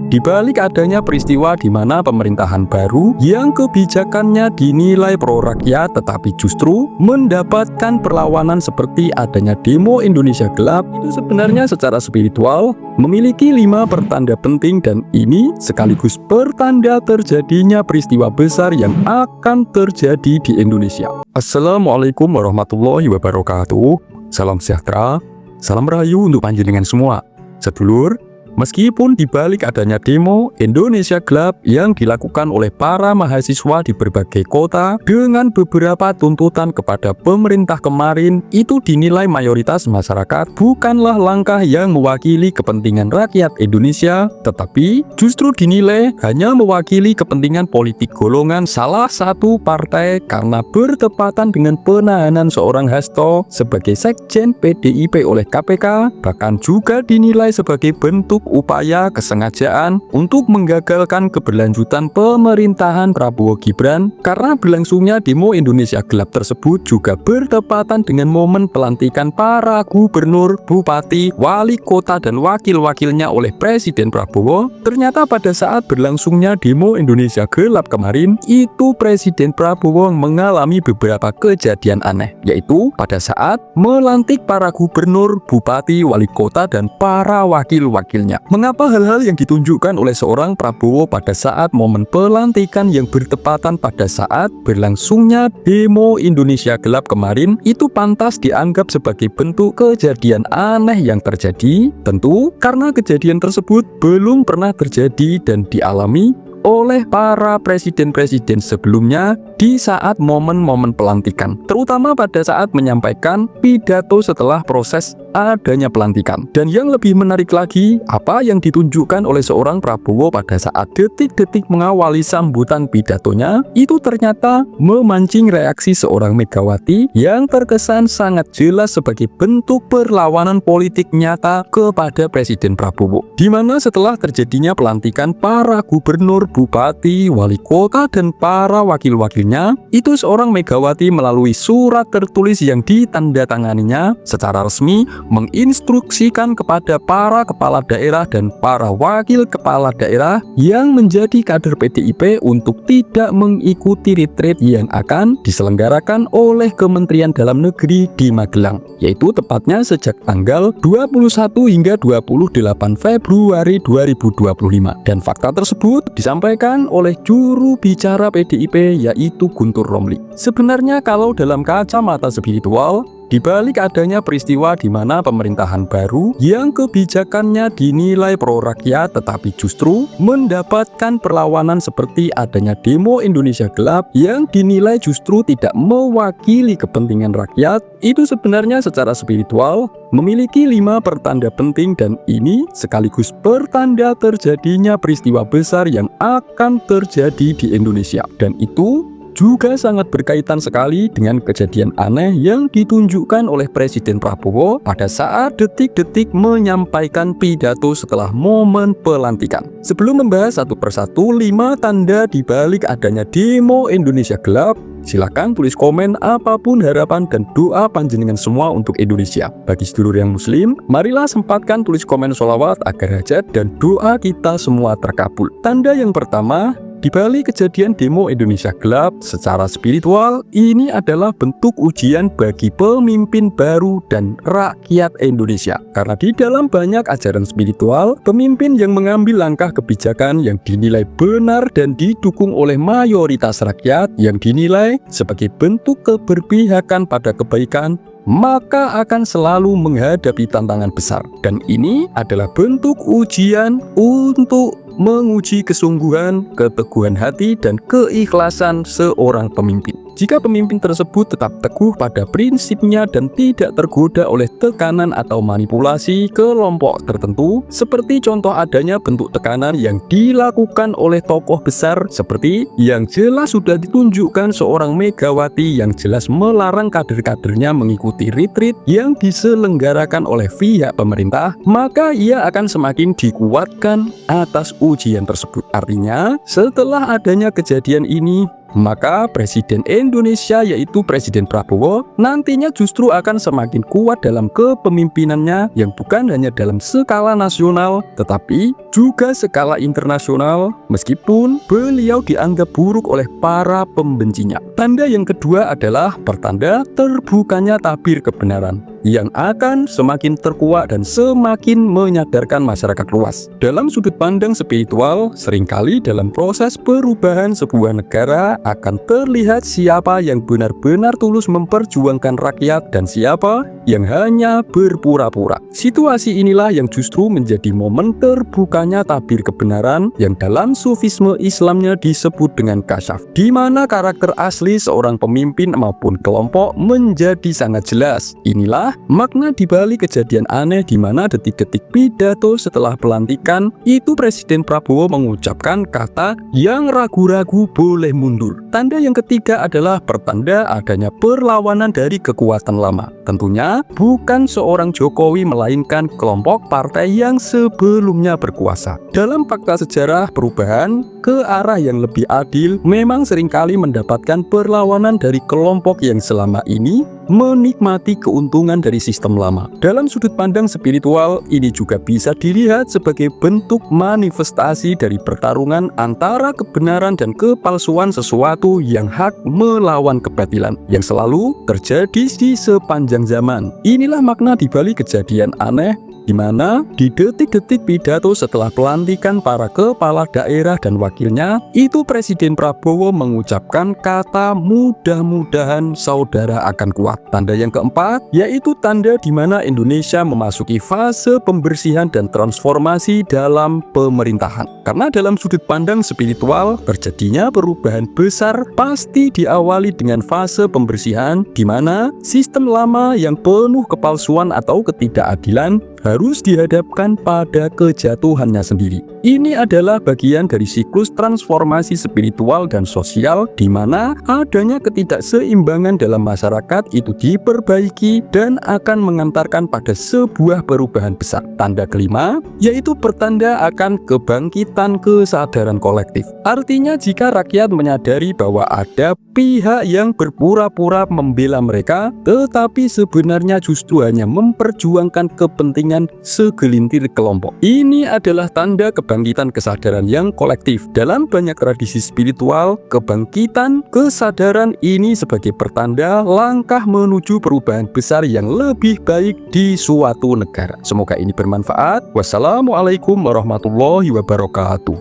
Di balik adanya peristiwa di mana pemerintahan baru yang kebijakannya dinilai pro rakyat tetapi justru mendapatkan perlawanan seperti adanya demo Indonesia Gelap, itu sebenarnya secara spiritual memiliki 5 pertanda penting, dan ini sekaligus pertanda terjadinya peristiwa besar yang akan terjadi di Indonesia. Assalamualaikum warahmatullahi wabarakatuh. Salam sejahtera, salam rahayu untuk panjenengan semua. Sedulur, meskipun dibalik adanya demo Indonesia Gelap yang dilakukan oleh para mahasiswa di berbagai kota dengan beberapa tuntutan kepada pemerintah kemarin, itu dinilai mayoritas masyarakat bukanlah langkah yang mewakili kepentingan rakyat Indonesia, tetapi justru dinilai hanya mewakili kepentingan politik golongan salah satu partai karena bertepatan dengan penahanan seorang Hasto sebagai sekjen PDIP oleh KPK, bahkan juga dinilai sebagai bentuk upaya kesengajaan untuk menggagalkan keberlanjutan pemerintahan Prabowo Gibran, karena berlangsungnya demo Indonesia Gelap tersebut juga bertepatan dengan momen pelantikan para gubernur, bupati, wali kota, dan wakil-wakilnya oleh Presiden Prabowo. Ternyata pada saat berlangsungnya demo Indonesia Gelap kemarin, itu Presiden Prabowo mengalami beberapa kejadian aneh, yaitu pada saat melantik para gubernur, bupati, wali kota, dan para wakil-wakilnya. Mengapa hal-hal yang ditunjukkan oleh seorang Prabowo pada saat momen pelantikan yang bertepatan pada saat berlangsungnya demo Indonesia Gelap kemarin itu pantas dianggap sebagai bentuk kejadian aneh yang terjadi? Tentu karena kejadian tersebut belum pernah terjadi dan dialami oleh para presiden-presiden sebelumnya di saat momen-momen pelantikan, terutama pada saat menyampaikan pidato setelah proses adanya pelantikan. Dan yang lebih menarik lagi, apa yang ditunjukkan oleh seorang Prabowo pada saat detik-detik mengawali sambutan pidatonya itu ternyata memancing reaksi seorang Megawati yang terkesan sangat jelas sebagai bentuk perlawanan politik nyata kepada Presiden Prabowo, di mana setelah terjadinya pelantikan para gubernur, bupati, wali kota, dan para wakil-wakilnya, itu seorang Megawati melalui surat tertulis yang ditandatanganinya secara resmi menginstruksikan kepada para kepala daerah dan para wakil kepala daerah yang menjadi kader PDIP untuk tidak mengikuti retreat yang akan diselenggarakan oleh Kementerian Dalam Negeri di Magelang, yaitu tepatnya sejak tanggal 21 hingga 28 Februari 2025. Dan fakta tersebut disampaikan oleh juru bicara PDIP yaitu Guntur Romli. Sebenarnya kalau dalam kacamata spiritual, di balik adanya peristiwa di mana pemerintahan baru yang kebijakannya dinilai pro rakyat tetapi justru mendapatkan perlawanan seperti adanya demo Indonesia Gelap yang dinilai justru tidak mewakili kepentingan rakyat, itu sebenarnya secara spiritual memiliki 5 pertanda penting, dan ini sekaligus pertanda terjadinya peristiwa besar yang akan terjadi di Indonesia. Dan itu juga sangat berkaitan sekali dengan kejadian aneh yang ditunjukkan oleh Presiden Prabowo pada saat detik-detik menyampaikan pidato setelah momen pelantikan. Sebelum membahas satu persatu 5 tanda di balik adanya demo Indonesia Gelap, silakan tulis komen apapun harapan dan doa panjenengan semua untuk Indonesia. Bagi sedulur yang muslim, marilah sempatkan tulis komen sholawat agar hajat dan doa kita semua terkabul. Tanda yang pertama, di balik kejadian demo Indonesia Gelap secara spiritual, ini adalah bentuk ujian bagi pemimpin baru dan rakyat Indonesia. Karena di dalam banyak ajaran spiritual, pemimpin yang mengambil langkah kebijakan yang dinilai benar dan didukung oleh mayoritas rakyat yang dinilai sebagai bentuk keberpihakan pada kebaikan, maka akan selalu menghadapi tantangan besar. Dan ini adalah bentuk ujian untuk menguji kesungguhan, keteguhan hati, dan keikhlasan seorang pemimpin. Jika pemimpin tersebut tetap teguh pada prinsipnya dan tidak tergoda oleh tekanan atau manipulasi kelompok tertentu, seperti contoh adanya bentuk tekanan yang dilakukan oleh tokoh besar seperti yang jelas sudah ditunjukkan seorang Megawati yang jelas melarang kader-kadernya mengikuti retreat yang diselenggarakan oleh pihak pemerintah, maka ia akan semakin dikuatkan atas ujian tersebut. Artinya, setelah adanya kejadian ini, maka Presiden Indonesia yaitu Presiden Prabowo nantinya justru akan semakin kuat dalam kepemimpinannya yang bukan hanya dalam skala nasional tetapi juga skala internasional meskipun beliau dianggap buruk oleh para pembencinya. Tanda yang kedua adalah pertanda terbukanya tabir kebenaran yang akan semakin terkuat dan semakin menyadarkan masyarakat luas. Dalam sudut pandang spiritual, seringkali dalam proses perubahan sebuah negara akan terlihat siapa yang benar-benar tulus memperjuangkan rakyat dan siapa yang hanya berpura-pura. Situasi inilah yang justru menjadi momen terbukanya tabir kebenaran yang dalam sufisme Islamnya disebut dengan kasyaf, di mana karakter asli seorang pemimpin maupun kelompok menjadi sangat jelas. Inilah makna dibalik kejadian aneh di mana detik-detik pidato setelah pelantikan itu Presiden Prabowo mengucapkan kata yang ragu-ragu boleh mundur. Tanda yang ketiga adalah pertanda adanya perlawanan dari kekuatan lama. Tentunya bukan seorang Jokowi melainkan kelompok partai yang sebelumnya berkuasa. Dalam fakta sejarah perubahan ke arah yang lebih adil memang seringkali mendapatkan perlawanan dari kelompok yang selama ini menikmati keuntungan dari sistem lama. Dalam sudut pandang spiritual, ini juga bisa dilihat sebagai bentuk manifestasi dari pertarungan antara kebenaran dan kepalsuan sesuatu yang hak melawan kebatilan yang selalu terjadi di sepanjang zaman. Inilah makna dibalik kejadian aneh di mana di detik-detik pidato setelah pelantikan para kepala daerah dan wakilnya, itu Presiden Prabowo mengucapkan kata mudah-mudahan saudara akan kuat. Tanda yang keempat, yaitu tanda di mana Indonesia memasuki fase pembersihan dan transformasi dalam pemerintahan. Karena dalam sudut pandang spiritual, terjadinya perubahan besar pasti diawali dengan fase pembersihan di mana sistem lama yang penuh kepalsuan atau ketidakadilan harus dihadapkan pada kejatuhannya sendiri. Ini adalah bagian dari siklus transformasi spiritual dan sosial di mana adanya ketidakseimbangan dalam masyarakat itu diperbaiki dan akan mengantarkan pada sebuah perubahan besar. Tanda kelima, yaitu pertanda akan kebangkitan kesadaran kolektif. Artinya jika rakyat menyadari bahwa ada pihak yang berpura-pura membela mereka, tetapi sebenarnya justru hanya memperjuangkan kepentingan segelintir kelompok. Ini adalah tanda kebangkitan kesadaran yang kolektif. Dalam banyak tradisi spiritual, kebangkitan kesadaran ini sebagai pertanda langkah menuju perubahan besar yang lebih baik di suatu negara. Semoga ini bermanfaat. Wassalamualaikum warahmatullahi wabarakatuh.